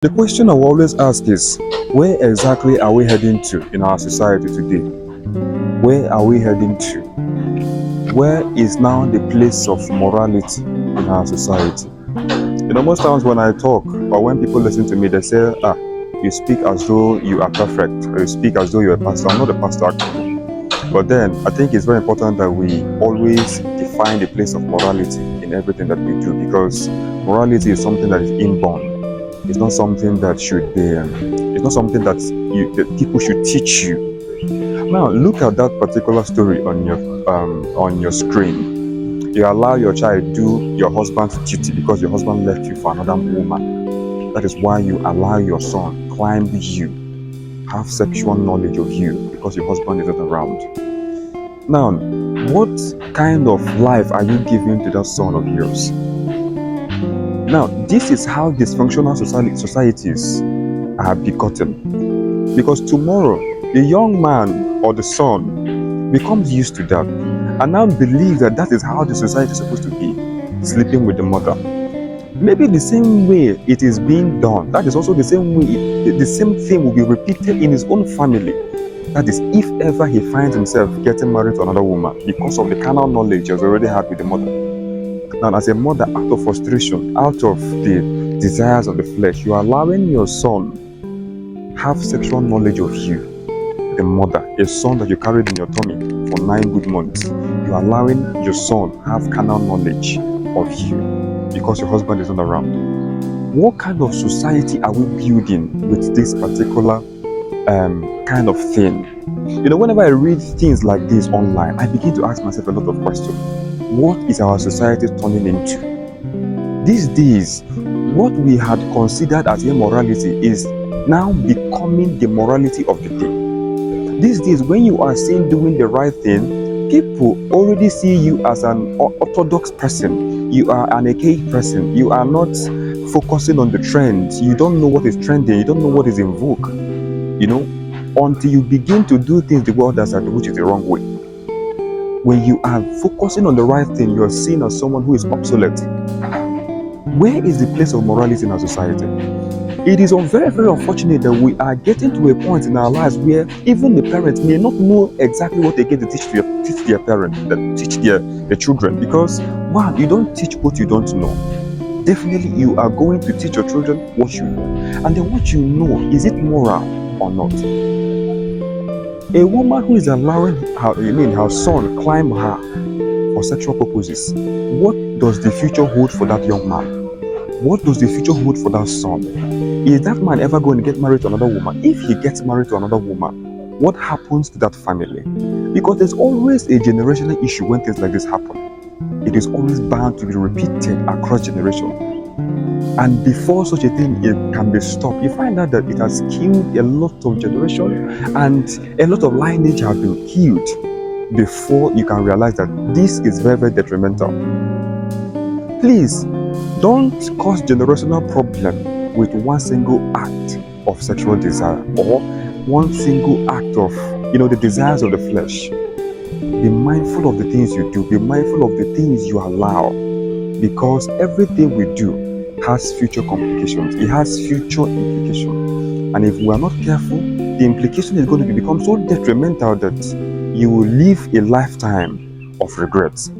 The question I will always ask is, where exactly are we heading to in our society today? Where are we heading to? Where is now the place of morality in our society? Most times when I talk or when people listen to me, they say, you speak as though you are perfect, or you speak as though you're a pastor. I'm not a pastor actually. But then I think it's very important that we always define the place of morality in everything that we do, because morality is something that is inborn. It's not something that should be. It's not something that people should teach you. Now, look at that particular story on your screen. You allow your child do your husband's duty because your husband left you for another woman. That is why you allow your son climb you, have sexual knowledge of you because your husband is not around. Now, what kind of life are you giving to that son of yours? Now, this is how dysfunctional societies are begotten. Because tomorrow, the young man or the son becomes used to that and now believes that that is how the society is supposed to be, sleeping with the mother. Maybe the same way it is being done, that is also the same way, the same thing will be repeated in his own family. That is, if ever he finds himself getting married to another woman because of the carnal knowledge he has already had with the mother. Now, as a mother, out of frustration, out of the desires of the flesh, you are allowing your son have sexual knowledge of you, the mother, a son that you carried in your tummy for 9 good months. You are allowing your son have carnal knowledge of you because your husband is not around. What kind of society are we building with this particular kind of thing? Whenever I read things like this online, I begin to ask myself a lot of questions. What is our society turning into? These days, what we had considered as immorality is now becoming the morality of the day. These days, when you are seen doing the right thing, people already see you as an orthodox person. You are an archaic person. You are not focusing on the trends. You don't know what is trending. You don't know what is in vogue. Until you begin to do things the world does, which is the wrong way. When you are focusing on the right thing, you are seen as someone who is obsolete. Where is the place of morality in our society? It is very, very unfortunate that we are getting to a point in our lives where even the parents may not know exactly what they get to teach their parents, teach their children. Because one, you don't teach what you don't know. Definitely, you are going to teach your children what you know, and then what you know, is it moral or not? A woman who is allowing her son climb her for sexual purposes, what does the future hold for that young man? What does the future hold for that son? Is that man ever going to get married to another woman? If he gets married to another woman, what happens to that family? Because there's always a generational issue when things like this happen. It is always bound to be repeated across generations. And before such a thing can be stopped, you find out that it has killed a lot of generation and a lot of lineage have been killed before you can realize that this is very, very detrimental. Please, don't cause generational problem with one single act of sexual desire or one single act of, the desires of the flesh. Be mindful of the things you do. Be mindful of the things you allow, because everything we do has future complications. It has future implications. And if we are not careful, the implication is going to become so detrimental that you will live a lifetime of regrets.